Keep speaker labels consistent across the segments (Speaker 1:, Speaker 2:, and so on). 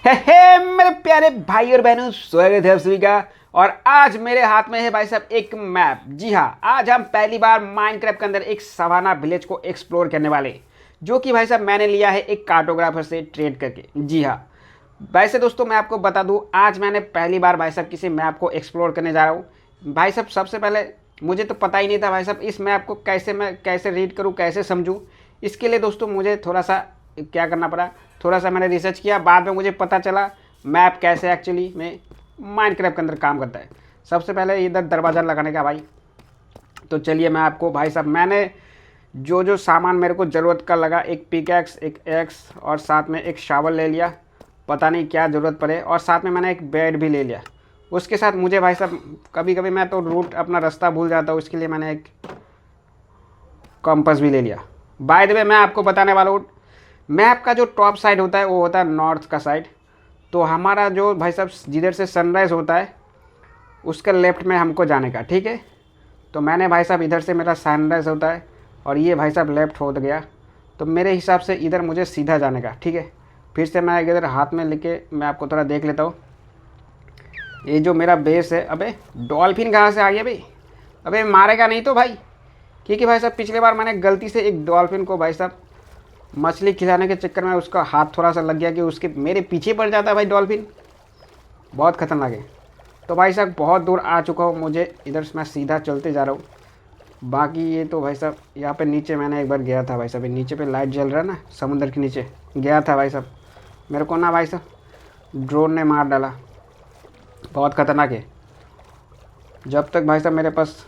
Speaker 1: मेरे प्यारे भाई और बहनों, स्वागत है आप सभी का। और आज मेरे हाथ में है भाई साहब एक मैप। जी हाँ, आज हम पहली बार माइनक्राफ्ट के अंदर एक सवाना विलेज को एक्सप्लोर करने वाले हैं, जो कि भाई साहब मैंने लिया है एक कार्टोग्राफर से ट्रेड करके। जी हाँ, वैसे दोस्तों मैं आपको बता दूं, आज मैंने पहली बार भाई साहब किसी मैप को एक्सप्लोर करने जा रहा हूँ। भाई साहब सबसे पहले मुझे तो पता ही नहीं था भाई साहब इस मैप को मैं कैसे रीड करूँ, कैसे समझूँ। इसके लिए दोस्तों मुझे थोड़ा सा क्या करना पड़ा, थोड़ा सा मैंने रिसर्च किया। बाद में मुझे पता चला मैप कैसे एक्चुअली में माइनक्राफ्ट के अंदर काम करता है। सबसे पहले इधर दरवाज़ा लगाने का भाई, तो चलिए मैं आपको भाई साहब मैंने जो जो सामान मेरे को ज़रूरत का लगा, एक पिकैक्स, एक एक्स और साथ में एक शावल ले लिया, पता नहीं क्या ज़रूरत पड़े। और साथ में मैंने एक बेड भी ले लिया। उसके साथ मुझे भाई साहब कभी कभी मैं तो रूट अपना रास्ता भूल जाता हूँ, इसके लिए मैंने एक कंपास भी ले लिया। बाय द वे मैं आपको बताने वाला हूँ, मैप का जो टॉप साइड होता है वो होता है नॉर्थ का साइड। तो हमारा जो भाई साहब जिधर से सनराइज़ होता है उसके लेफ्ट में हमको जाने का, ठीक है। तो मैंने भाई साहब इधर से मेरा सनराइज़ होता है और ये भाई साहब लेफ्ट हो गया, तो मेरे हिसाब से इधर मुझे सीधा जाने का, ठीक है। फिर से मैं इधर हाथ में लेके मैं आपको थोड़ा देख लेता हूँ। ये जो मेरा बेस है, अबे डॉल्फिन कहाँ से आ गया भाई? अबे मारेगा नहीं तो भाई? क्योंकि भाई साहब पिछले बार मैंने गलती से एक डॉल्फिन को भाई साहब मछली खिलाने के चक्कर में उसका हाथ थोड़ा सा लग गया कि उसके मेरे पीछे पड़ जाता है भाई डॉल्फिन। बहुत ख़तरनाक है। तो भाई साहब बहुत दूर आ चुका हूँ, मुझे इधर से मैं सीधा चलते जा रहा हूँ। बाकी ये तो भाई साहब यहाँ पे नीचे मैंने एक बार गया था भाई साहब, नीचे पे लाइट जल रहा है ना, समुद्र के नीचे गया था भाई साहब। मेरे को ना भाई साहब ड्रोन ने मार डाला, बहुत ख़तरनाक है। जब तक भाई साहब मेरे पास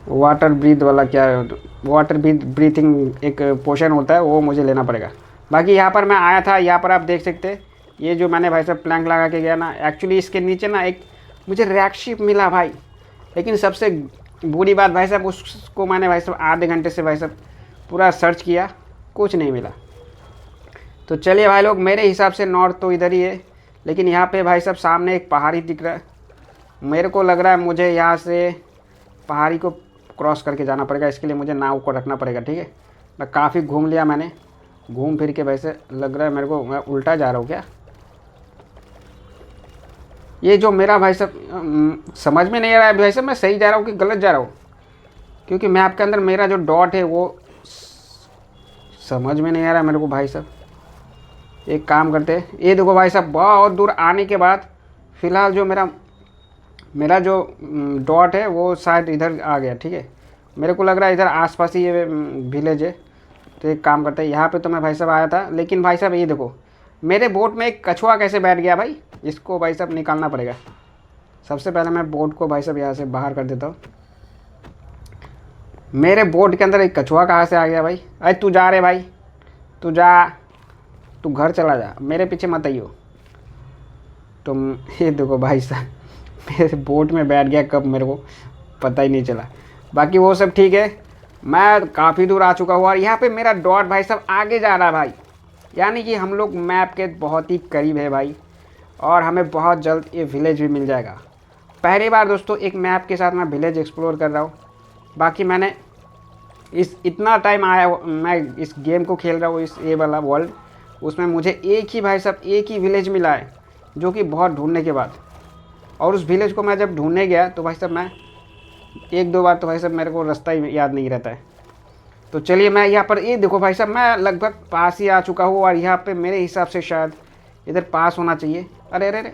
Speaker 1: वाटर ब्रीथ वाला क्या है, वाटर ब्रीथिंग एक पोशन होता है, वो मुझे लेना पड़ेगा। बाकी यहाँ पर मैं आया था, यहाँ पर आप देख सकते हैं ये जो मैंने भाई साहब प्लैंक लगा के गया ना, एक्चुअली इसके नीचे ना एक मुझे रैक शिप मिला भाई। लेकिन सबसे बुरी बात भाई साहब, उसको मैंने भाई साहब आधे घंटे से भाई साहब पूरा सर्च किया, कुछ नहीं मिला। तो चलिए भाई लोग, मेरे हिसाब से नॉर्थ तो इधर ही है, लेकिन यहाँ पे भाई साहब सामने एक पहाड़ी दिख रहा है। मेरे को लग रहा है मुझे यहाँ से पहाड़ी को क्रॉस करके जाना पड़ेगा, इसके लिए मुझे नाव को रखना पड़ेगा, ठीक है। मैं काफ़ी घूम लिया, मैंने घूम फिर के वैसे लग रहा है मेरे को मैं उल्टा जा रहा हूँ क्या। ये जो मेरा भाई साहब समझ में नहीं आ रहा है भाई साहब मैं सही जा रहा हूँ कि गलत जा रहा हूँ, क्योंकि मैप के अंदर मेरा जो डॉट है वो समझ में नहीं आ रहा है मेरे को भाई साहब। एक काम करते हैं, ये देखो भाई साहब बहुत दूर आने के बाद फ़िलहाल जो मेरा मेरा जो डॉट है वो शायद इधर आ गया, ठीक है। मेरे को लग रहा है इधर आसपास ही ये विलेज है। तो एक काम करते हैं, यहाँ पे तो मैं भाई साहब आया था, लेकिन भाई साहब ये देखो मेरे बोट में एक कछुआ कैसे बैठ गया भाई, इसको भाई साहब निकालना पड़ेगा। सबसे पहले मैं बोट को भाई साहब यहाँ से बाहर कर देता हूँ। मेरे बोट के अंदर एक कछुआ कहाँ से आ गया भाई? अरे तू जा रे भाई, तू जा, तू घर चला जा, मेरे पीछे मत आइयो तुम। ये देखो भाई साहब मेरे बोट में बैठ गया, कब मेरे को पता ही नहीं चला। बाकी वो सब ठीक है, मैं काफ़ी दूर आ चुका हूँ और यहाँ पे मेरा डॉट भाई साहब आगे जा रहा है भाई, यानी कि हम लोग मैप के बहुत ही करीब है भाई, और हमें बहुत जल्द ये विलेज भी मिल जाएगा। पहली बार दोस्तों एक मैप के साथ मैं विलेज एक्सप्लोर कर रहा हूँ। बाकी मैंने इस इतना टाइम आया मैं इस गेम को खेल रहा हूँ, इस ये वाला वर्ल्ड, उसमें मुझे एक ही भाई साहब एक ही विलेज मिला है, जो कि बहुत ढूंढने के बाद। और उस विलेज को मैं जब ढूंढने गया तो भाई साहब मैं एक दो बार तो भाई साहब मेरे को रास्ता ही याद नहीं रहता है। तो चलिए मैं यहाँ पर ये देखो भाई साहब मैं लगभग पास ही आ चुका हूँ, और यहाँ पे मेरे हिसाब से शायद इधर पास होना चाहिए। अरे अरे अरे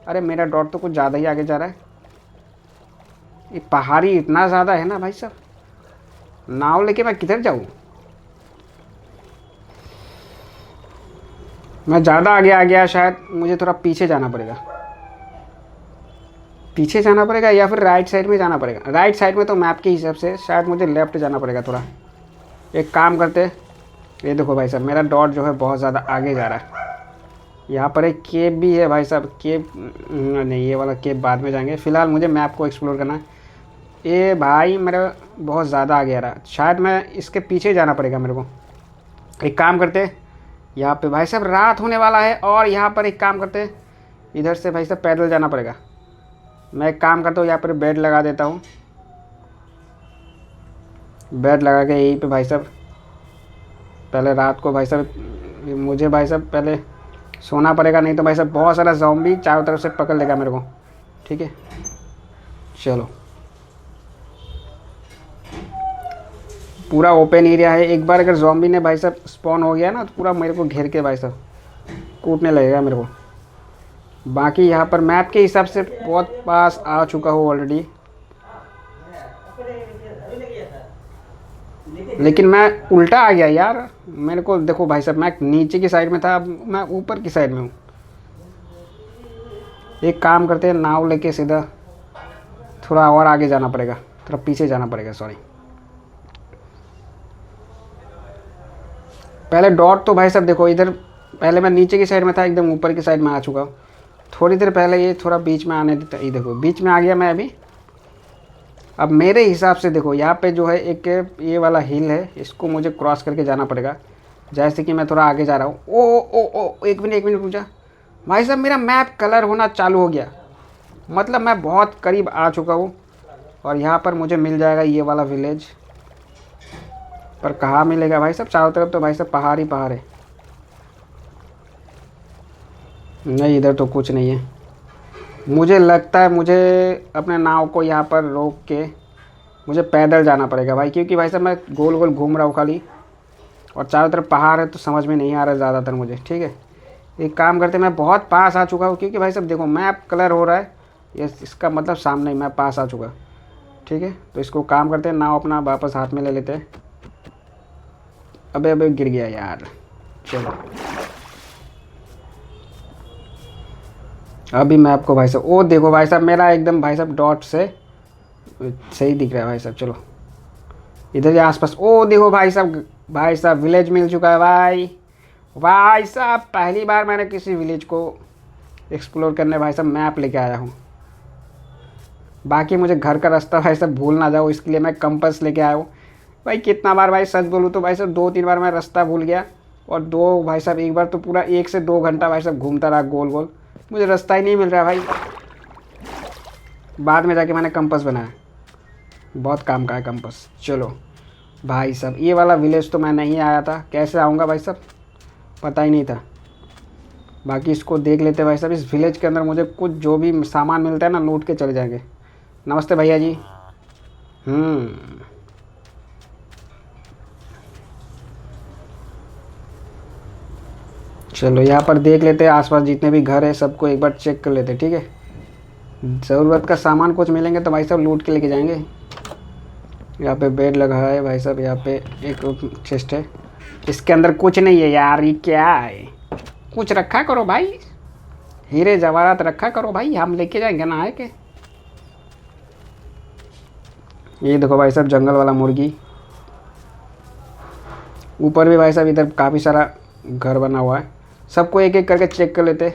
Speaker 1: अरे मेरा डॉट तो कुछ ज़्यादा ही आगे जा रहा है। ये पहाड़ी इतना ज़्यादा है ना भाई साहब, नाव लेके मैं किधर जाऊँ? मैं ज़्यादा आगे आ गया, शायद मुझे थोड़ा पीछे जाना पड़ेगा, पीछे जाना पड़ेगा या फिर राइट साइड में जाना पड़ेगा। राइट साइड में तो मैप के हिसाब से शायद मुझे लेफ़्ट जाना पड़ेगा थोड़ा। एक काम करते, ये देखो भाई साहब मेरा डॉट जो है बहुत ज़्यादा आगे जा रहा है। यहाँ पर एक केव भी है भाई साहब, केव नहीं, ये वाला केव बाद में जाएंगे, फ़िलहाल मुझे मैप को एक्सप्लोर करना है। ये भाई मेरा बहुत ज़्यादा आगे आ रहा है, शायद मैं इसके पीछे जाना पड़ेगा मेरे को। एक काम करते, यहाँ पे भाई साहब रात होने वाला है, और यहाँ पर एक काम करते इधर से भाई साहब पैदल जाना पड़ेगा। मैं एक काम करता हूँ, यहाँ पर बेड लगा देता हूँ, बेड लगा के यहीं पे भाई साहब पहले रात को भाई साहब मुझे भाई साहब पहले सोना पड़ेगा, नहीं तो भाई साहब बहुत सारा ज़ॉम्बी चारों तरफ से पकड़ लेगा मेरे को। ठीक है चलो, पूरा ओपन एरिया है। एक बार अगर ज़ॉम्बी ने भाई साहब स्पॉन हो गया ना तो पूरा मेरे को घेर के भाई साहब कूटने लगेगा मेरे को। बाकी यहाँ पर मैप के हिसाब से बहुत पास आ चुका हूँ ऑलरेडी, लेकिन मैं उल्टा आ गया यार। मेरे को देखो भाई साहब, मैं नीचे की साइड में था, अब मैं ऊपर की साइड में हूँ। एक काम करते हैं, नाव लेके सीधा थोड़ा और आगे जाना पड़ेगा, थोड़ा पीछे जाना पड़ेगा, सॉरी। पहले डॉट तो भाई साहब देखो इधर, पहले मैं नीचे की साइड में था, एकदम ऊपर की साइड में आ चुका हूँ। थोड़ी देर पहले ये थोड़ा बीच में आने देता, ये देखो बीच में आ गया मैं अभी। अब मेरे हिसाब से देखो यहाँ पे जो है एक ये वाला हिल है, इसको मुझे क्रॉस करके जाना पड़ेगा। जैसे कि मैं थोड़ा आगे जा रहा हूँ। ओ ओ ओ एक मिनट रुक भाई साहब, मेरा मैप कलर होना चालू हो गया, मतलब मैं बहुत करीब आ चुका हूँ। और यहाँ पर मुझे मिल जाएगा ये वाला विलेज, पर कहाँ मिलेगा भाई साहब? चारों तरफ तो भाई साहब पहाड़ ही पहाड़ है। नहीं इधर तो कुछ नहीं है। मुझे लगता है मुझे अपने नाव को यहाँ पर रोक के मुझे पैदल जाना पड़ेगा भाई, क्योंकि भाई साहब मैं गोल गोल घूम रहा हूँ खाली, और चारों तरफ पहाड़ है तो समझ में नहीं आ रहा ज़्यादातर मुझे। ठीक है एक काम करते, मैं बहुत पास आ चुका हूँ, क्योंकि भाई साहब देखो मैप कलर हो रहा है, ये इसका मतलब सामने मैं पास आ चुका। ठीक है तो इसको काम करते हैं, नाव अपना वापस हाथ में ले लेते हैं। अबे गिर गया यार। चलो अभी मैं आपको भाई साहब, ओ देखो भाई साहब मेरा एकदम भाई साहब डॉट से सही दिख रहा है भाई साहब। चलो इधर या आसपास, ओ देखो भाई साहब विलेज मिल चुका है भाई साहब पहली बार मैंने किसी विलेज को एक्सप्लोर करने भाई साहब मैप लेके आया हूँ। बाकी मुझे घर का रास्ता भाई साहब भूल ना जाओ, इसके लिए मैं कंपास लेके आया हूँ। भाई कितना बार भाई सच बोलूँ तो भाई साहब 2-3 बार मैं रास्ता भूल गया, और दो भाई साहब एक बार तो पूरा 1 से 2 घंटा भाई साहब घूमता रहा गोल गोल, मुझे रास्ता ही नहीं मिल रहा भाई। बाद में जाके मैंने कंपास बनाया, बहुत काम का है कंपास। चलो भाई साहब ये वाला विलेज तो मैं नहीं आया था, कैसे आऊँगा भाई साहब पता ही नहीं था। बाकी इसको देख लेते भाई साहब, इस विलेज के अंदर मुझे कुछ जो भी सामान मिलता है ना लूट के चले जाएंगे। नमस्ते भैया जी। चलो यहाँ पर देख लेते हैं आसपास जितने भी घर है सबको एक बार चेक कर लेते हैं। ठीक है ज़रूरत का सामान कुछ मिलेंगे तो भाई साहब लूट के लेके जाएंगे। यहाँ पे बेड लगा है भाई साहब, यहाँ पे एक चेस्ट है, इसके अंदर कुछ नहीं है यार, ये क्या है? कुछ रखा करो भाई, हीरे जवाहरात रखा करो भाई, हम लेके जाएंगे ना आए के। ये देखो भाई साहब जंगल वाला मुर्गी, ऊपर भी भाई साहब इधर काफ़ी सारा घर बना हुआ है। सबको एक एक करके चेक कर लेते।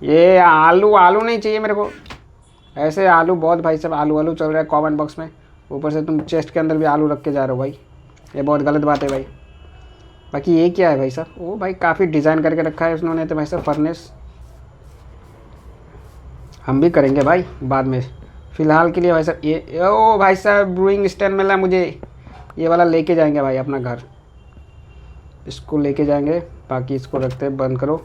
Speaker 1: ये आलू नहीं चाहिए मेरे को, ऐसे आलू बहुत भाई साहब आलू चल रहा है कमेंट बॉक्स में, ऊपर से तुम चेस्ट के अंदर भी आलू रख के जा रहे हो भाई, ये बहुत गलत बात है भाई। बाकी ये क्या है भाई साहब? ओ भाई काफ़ी डिज़ाइन करके रखा है उन्होंने तो भाई साहब फर्नेस, हम भी करेंगे भाई बाद में। फ़िलहाल के लिए भाई साहब ये ओ भाई साहब ब्रूइंग स्टैंड मिला मुझे, ये वाला लेके जाएंगे भाई अपना घर, इसको लेके जाएंगे। बाकी इसको रखते हैं, बंद करो,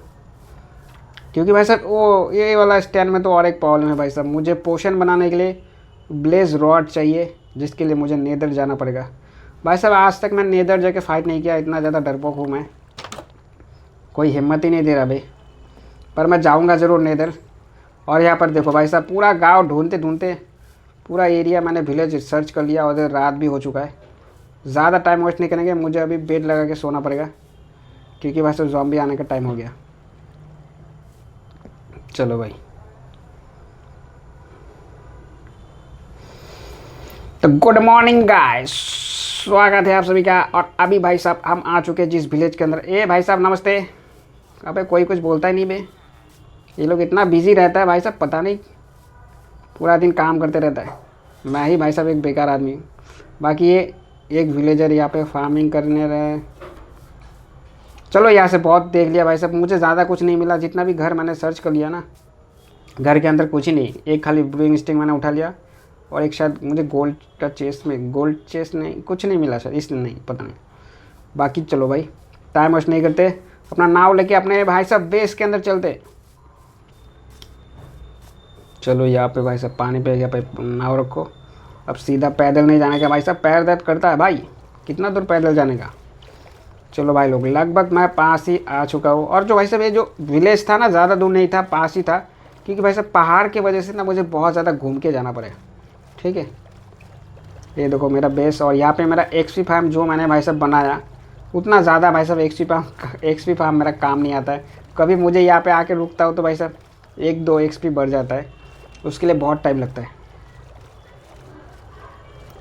Speaker 1: क्योंकि भाई साहब वो ये वाला स्टैंड में तो और एक प्रॉब्लम है भाई साहब, मुझे पोशन बनाने के लिए ब्लेज रॉड चाहिए, जिसके लिए मुझे नेदर जाना पड़ेगा। भाई साहब आज तक मैं नेदर जाके फ़ाइट नहीं किया, इतना ज़्यादा डरपोक हूँ मैं, कोई हिम्मत ही नहीं दे रहा भाई, पर मैं जाऊँगा ज़रूर नेदर। और यहाँ पर देखो भाई साहब पूरा गाँव ढूंढते पूरा एरिया मैंने विलेज सर्च कर लिया, और रात भी हो चुका है। ज़्यादा टाइम वेस्ट नहीं करेंगे, मुझे अभी बेड लगा के सोना पड़ेगा, क्योंकि भाई साहब ज़ॉम्बी आने का टाइम हो गया। चलो भाई तो गुड मॉर्निंग गाइस, स्वागत है आप सभी का। और अभी भाई साहब हम आ चुके हैं जिस विलेज के अंदर, ए भाई साहब नमस्ते। अबे कोई कुछ बोलता ही नहीं बे, ये लोग इतना बिजी रहता है भाई साहब, पता नहीं पूरा दिन काम करते रहता है, मैं ही भाई साहब एक बेकार आदमी हूँ। बाकी ये एक विलेजर यहाँ पे फार्मिंग करने रहे। चलो यहाँ से बहुत देख लिया भाई साहब, मुझे ज़्यादा कुछ नहीं मिला, जितना भी घर मैंने सर्च कर लिया ना, घर के अंदर कुछ ही नहीं, एक खाली ब्रूइंग स्टिंग मैंने उठा लिया, और एक शायद मुझे गोल्ड का चेस्ट में, गोल्ड चेस्ट नहीं कुछ नहीं मिला शायद, इसलिए नहीं पता नहीं। बाकी चलो भाई टाइम वेस्ट नहीं करते, अपना नाव लेके अपने भाई साहब बेस के अंदर चलते। चलो यहाँ पे भाई साहब पानी पे यहाँ पे नाव रखो। अब सीधा पैदल नहीं जाने का भाई साहब, पैर दर्द करता है भाई, कितना दूर पैदल जाने का। चलो भाई लोग लगभग मैं पास ही आ चुका हूँ। और जो भाई साहब ये जो विलेज था ना, ज़्यादा दूर नहीं था, पास ही था, क्योंकि भाई साहब पहाड़ की वजह से ना मुझे बहुत ज़्यादा घूम के जाना पड़े। ठीक है, ये देखो मेरा बेस, और यहाँ पे मेरा एक्सपी फार्म जो मैंने भाई साहब बनाया, उतना ज़्यादा भाई साहब एक्सपी फार्म मेरा काम नहीं आता है। कभी मुझे यहाँ पे आके रुकता हो तो भाई साहब 1-2 एक्सपी बढ़ जाता है, उसके लिए बहुत टाइम लगता है।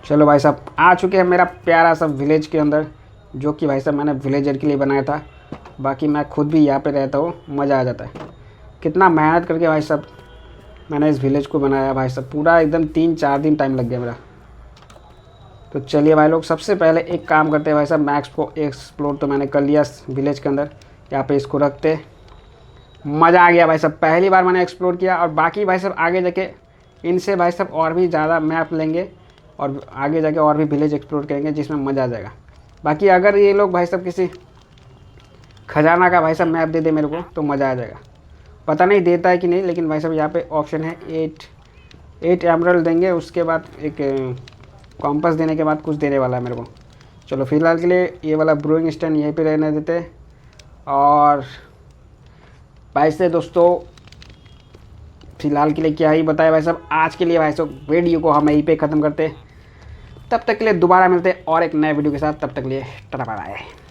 Speaker 1: चलो भाई साहब आ चुके हैं मेरा प्यारा सा विलेज के अंदर, जो कि भाई साहब मैंने विलेजर के लिए बनाया था। बाकी मैं खुद भी यहाँ पे रहता हूँ, मज़ा आ जाता है। कितना मेहनत करके भाई साहब मैंने इस विलेज को बनाया भाई साहब, पूरा एकदम 3-4 दिन टाइम लग गया मेरा। तो चलिए भाई लोग सबसे पहले एक काम करते हैं भाई साहब, मैक्स को एक्सप्लोर तो मैंने कर लिया विलेज के अंदर, यहाँ पे इसको रखते। मज़ा आ गया भाई साहब, पहली बार मैंने एक्सप्लोर किया। और बाकी भाई साहब आगे जाके इनसे भाई साहब और भी ज़्यादा मैप लेंगे और आगे जाके और भी विलेज एक्सप्लोर करेंगे, जिसमें मज़ा आ जाएगा। बाकी अगर ये लोग भाई साहब किसी खजाना का भाई साहब मैप दे दे मेरे को तो मज़ा आ जाएगा। पता नहीं देता है कि नहीं, लेकिन भाई साहब यहाँ पे ऑप्शन है 8 एमरल्ड देंगे, उसके बाद एक कॉम्पस देने के बाद कुछ देने वाला है मेरे को। चलो फिलहाल के लिए ये वाला ब्रूइंग स्टैंड यहीं पे रहने देते। और भाई से दोस्तों फिलहाल के लिए क्या ही बताया भाई साहब, आज के लिए भाई साहब वीडियो को हम यहीं पे ख़त्म करते। तब तक के लिए दोबारा मिलते और एक नए वीडियो के साथ, तब तक के लिए टाटा बाय बाय।